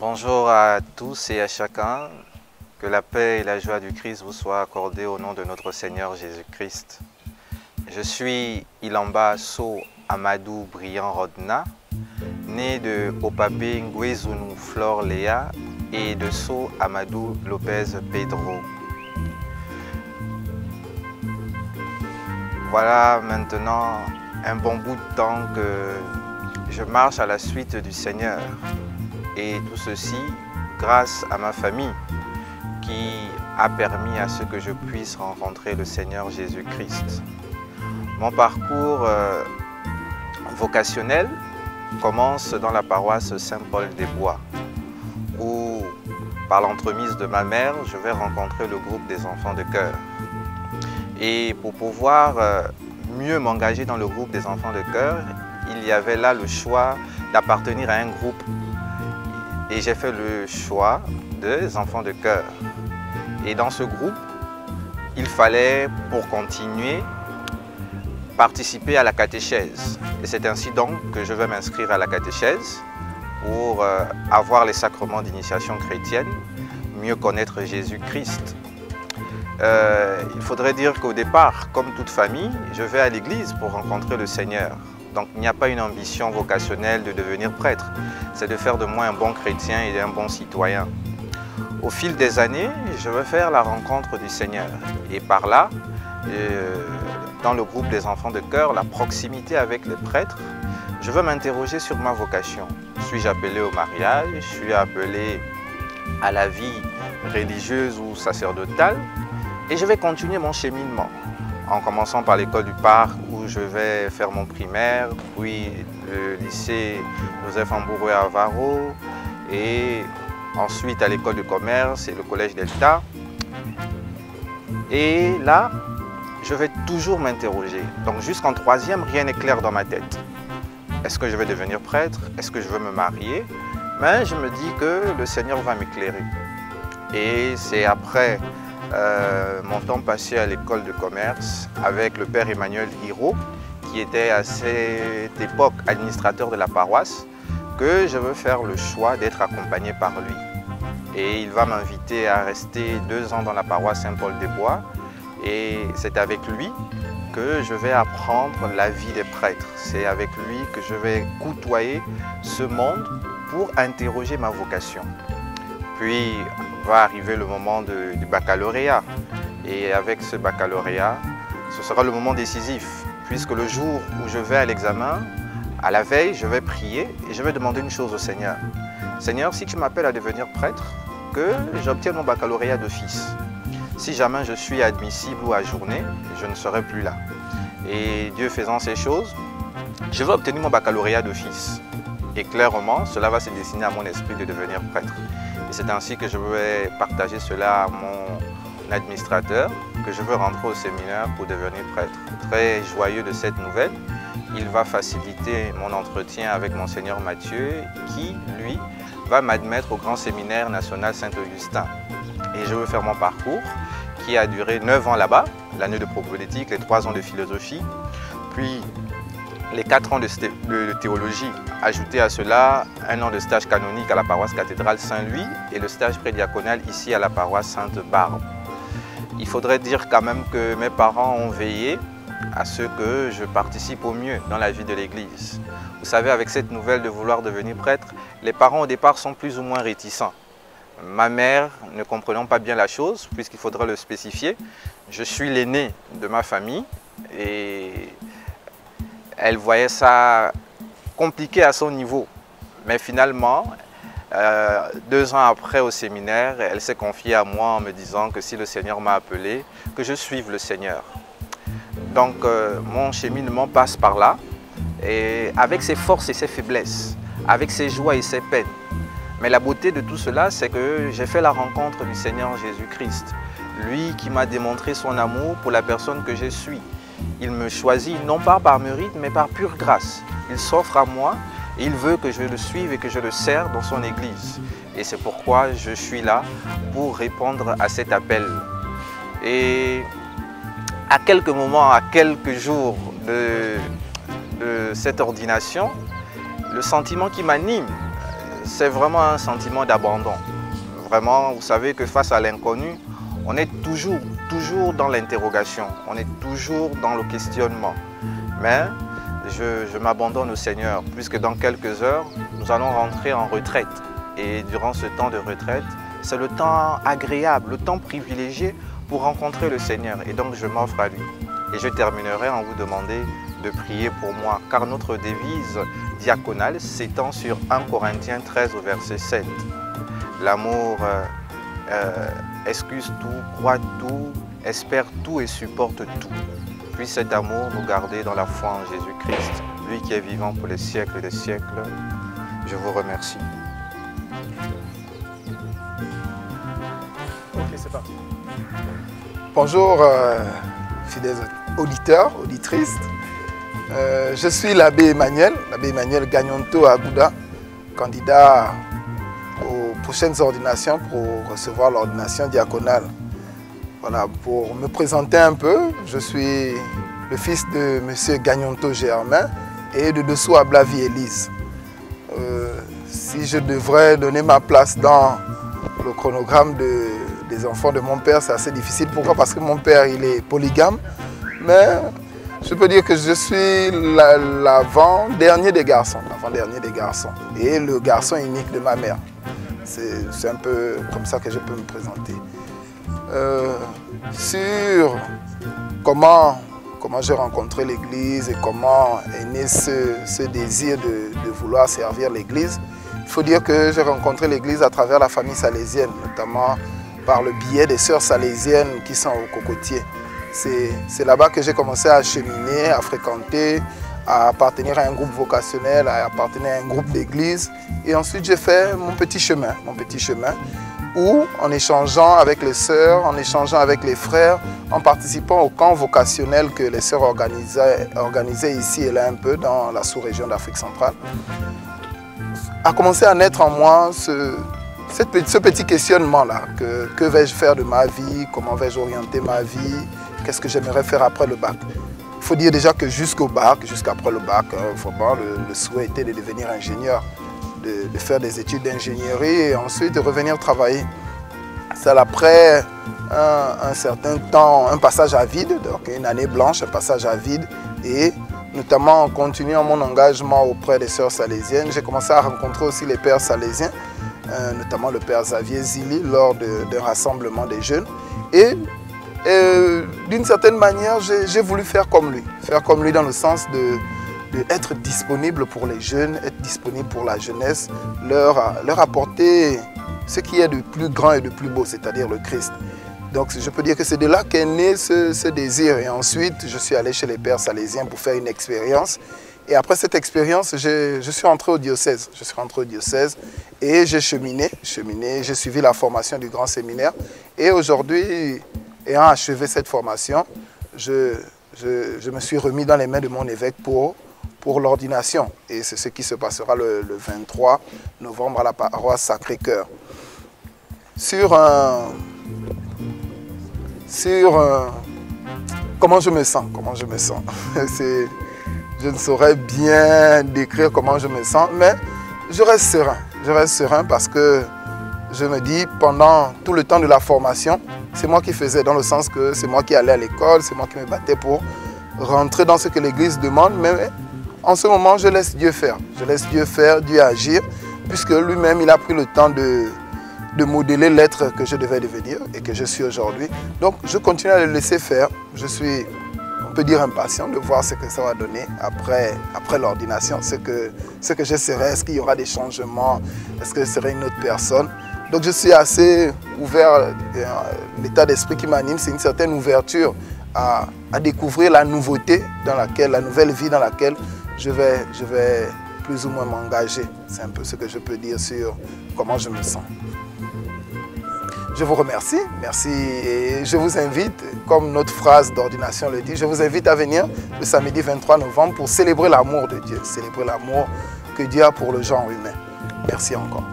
Bonjour à tous et à chacun. Que la paix et la joie du Christ vous soient accordées au nom de notre Seigneur Jésus-Christ. Je suis Ilamba So Amadou Brian Rodna, né de Opapé Nguezunu Flore Léa et de So Amadou Lopez Pedro. Voilà maintenant un bon bout de temps que je marche à la suite du Seigneur. Et tout ceci grâce à ma famille qui a permis à ce que je puisse rencontrer le Seigneur Jésus-Christ. Mon parcours vocationnel commence dans la paroisse Saint-Paul-des-Bois, où par l'entremise de ma mère, je vais rencontrer le groupe des enfants de chœur. Et pour pouvoir mieux m'engager dans le groupe des enfants de chœur, il y avait là le choix d'appartenir à un groupe. Et j'ai fait le choix des enfants de chœur. Et dans ce groupe, il fallait, pour continuer, participer à la catéchèse. Et c'est ainsi donc que je vais m'inscrire à la catéchèse pour avoir les sacrements d'initiation chrétienne, mieux connaître Jésus-Christ. Il faudrait dire qu'au départ, comme toute famille, je vais à l'église pour rencontrer le Seigneur. Donc il n'y a pas une ambition vocationnelle de devenir prêtre, c'est de faire de moi un bon chrétien et un bon citoyen. Au fil des années, je vais faire la rencontre du Seigneur. Et par là, dans le groupe des enfants de chœur, la proximité avec les prêtres, je vais m'interroger sur ma vocation. Suis-je appelé au mariage? Suis-je appelé à la vie religieuse ou sacerdotale? Et je vais continuer mon cheminement, en commençant par l'école du parc où je vais faire mon primaire, puis le lycée Joseph Ambouroué Avaro et ensuite à l'école de commerce et le collège Delta. Et là, je vais toujours m'interroger. Donc jusqu'en troisième, rien n'est clair dans ma tête. Est-ce que je vais devenir prêtre? Est-ce que je vais me marier? Mais je me dis que le Seigneur va m'éclairer. Et c'est après mon temps passé à l'école de commerce avec le père Emmanuel Hiro, qui était à cette époque administrateur de la paroisse, que je veux faire le choix d'être accompagné par lui. Et il va m'inviter à rester 2 ans dans la paroisse Saint-Paul-des-Bois. Et c'est avec lui que je vais apprendre la vie des prêtres. C'est avec lui que je vais côtoyer ce monde pour interroger ma vocation. Puis va arriver le moment du baccalauréat. Et avec ce baccalauréat, ce sera le moment décisif, puisque le jour où je vais à l'examen, à la veille, je vais prier et je vais demander une chose au Seigneur. Seigneur, si tu m'appelles à devenir prêtre, que j'obtienne mon baccalauréat d'office. Si jamais je suis admissible ou ajourné, je ne serai plus là. Et Dieu faisant ces choses, je vais obtenir mon baccalauréat d'office. Et clairement, cela va se dessiner à mon esprit de devenir prêtre. Et c'est ainsi que je vais partager cela à mon administrateur, que je veux rentrer au séminaire pour devenir prêtre. Très joyeux de cette nouvelle, il va faciliter mon entretien avec Monseigneur Mathieu, qui, lui, va m'admettre au Grand Séminaire National Saint-Augustin. Et je veux faire mon parcours, qui a duré 9 ans là-bas, l'année de propédeutique, les 3 ans de philosophie, puis les 4 ans de théologie, ajouté à cela 1 an de stage canonique à la paroisse cathédrale Saint-Louis et le stage prédiaconal ici à la paroisse Sainte-Barbe. Il faudrait dire quand même que mes parents ont veillé à ce que je participe au mieux dans la vie de l'Église. Vous savez, avec cette nouvelle de vouloir devenir prêtre, les parents au départ sont plus ou moins réticents. Ma mère, ne comprenant pas bien la chose, puisqu'il faudrait le spécifier, je suis l'aîné de ma famille et elle voyait ça compliqué à son niveau. Mais finalement, 2 ans après au séminaire, elle s'est confiée à moi en me disant que si le Seigneur m'a appelé, que je suive le Seigneur. Donc mon cheminement passe par là, et avec ses forces et ses faiblesses, avec ses joies et ses peines. Mais la beauté de tout cela, c'est que j'ai fait la rencontre du Seigneur Jésus-Christ. Lui qui m'a démontré son amour pour la personne que je suis. Il me choisit non pas par mérite, mais par pure grâce. Il s'offre à moi et il veut que je le suive et que je le sers dans son Église. Et c'est pourquoi je suis là pour répondre à cet appel. Et à quelques moments, à quelques jours de cette ordination, le sentiment qui m'anime, c'est vraiment un sentiment d'abandon. Vraiment, vous savez que face à l'inconnu, on est toujours dans l'interrogation, on est toujours dans le questionnement. Mais je m'abandonne au Seigneur, puisque dans quelques heures, nous allons rentrer en retraite. Et durant ce temps de retraite, c'est le temps agréable, le temps privilégié pour rencontrer le Seigneur. Et donc, je m'offre à lui. Et je terminerai en vous demandant de prier pour moi, car notre devise diaconale s'étend sur 1 Corinthiens 13 au verset 7. L'amour excuse tout, croit tout, espère tout et supporte tout. Puis cet amour nous garder dans la foi en Jésus-Christ, lui qui est vivant pour les siècles des siècles. Je vous remercie. Ok, c'est parti. Bonjour, fidèles auditeurs, auditrices. Je suis l'abbé Emmanuel Gagnonto Agouda, candidat aux prochaines ordinations pour recevoir l'ordination diaconale. Voilà, pour me présenter un peu, je suis le fils de M. Gagnonto Germain et de Dessous à Blavi Élise. Si je devrais donner ma place dans le chronogramme des enfants de mon père, c'est assez difficile. Pourquoi? Parce que mon père, il est polygame, mais je peux dire que je suis l'avant-dernier des garçons, et le garçon unique de ma mère. C'est un peu comme ça que je peux me présenter. Sur comment j'ai rencontré l'Église et comment est né ce désir de vouloir servir l'Église, il faut dire que j'ai rencontré l'Église à travers la famille salésienne, notamment par le biais des sœurs salésiennes qui sont au Cocotier. C'est là-bas que j'ai commencé à cheminer, à fréquenter, à appartenir à un groupe vocationnel, à appartenir à un groupe d'église. Et ensuite, j'ai fait mon petit chemin, où en échangeant avec les sœurs, en échangeant avec les frères, en participant au camp vocationnel que les sœurs organisaient ici et là un peu dans la sous-région d'Afrique centrale, a commencé à naître en moi ce petit questionnement-là. Que vais-je faire de ma vie? Comment vais-je orienter ma vie? Qu'est-ce que j'aimerais faire après le bac? Il faut dire déjà que jusqu'après le bac, vraiment, le souhait était de devenir ingénieur, de faire des études d'ingénierie et ensuite de revenir travailler. C'est après un certain temps, un passage à vide, donc une année blanche, un passage à vide, et notamment en continuant mon engagement auprès des sœurs salésiennes, j'ai commencé à rencontrer aussi les pères salésiens, notamment le père Xavier Zili lors d'un rassemblement des jeunes. Et d'une certaine manière, j'ai voulu faire comme lui dans le sens d'être disponible pour les jeunes, être disponible pour la jeunesse, leur apporter ce qui est de plus grand et de plus beau, c'est-à-dire le Christ. Donc je peux dire que c'est de là qu'est né ce désir. Et ensuite, je suis allé chez les pères salésiens pour faire une expérience. Et après cette expérience, je suis rentré au diocèse. Et j'ai cheminé, j'ai suivi la formation du grand séminaire. Et aujourd'hui, ayant achevé cette formation, je me suis remis dans les mains de mon évêque pour l'ordination. Et c'est ce qui se passera le 23 novembre à la paroisse Sacré-Cœur. Comment je me sens. Je ne saurais bien décrire comment je me sens, mais je reste serein parce que je me dis, pendant tout le temps de la formation, c'est moi qui faisais, dans le sens que c'est moi qui allais à l'école, c'est moi qui me battais pour rentrer dans ce que l'Église demande, mais en ce moment, je laisse Dieu faire. Dieu agir, puisque lui-même, il a pris le temps de modeler l'être que je devais devenir et que je suis aujourd'hui. Donc, je continue à le laisser faire. Je suis, on peut dire, impatient de voir ce que ça va donner après l'ordination, ce que je serai, est-ce qu'il y aura des changements, est-ce que je serai une autre personne. Donc je suis assez ouvert, l'état d'esprit qui m'anime, c'est une certaine ouverture à découvrir la nouveauté la nouvelle vie dans laquelle je vais plus ou moins m'engager. C'est un peu ce que je peux dire sur comment je me sens. Je vous remercie, merci, et je vous invite, comme notre phrase d'ordination le dit, je vous invite à venir le samedi 23 novembre pour célébrer l'amour de Dieu, célébrer l'amour que Dieu a pour le genre humain. Merci encore.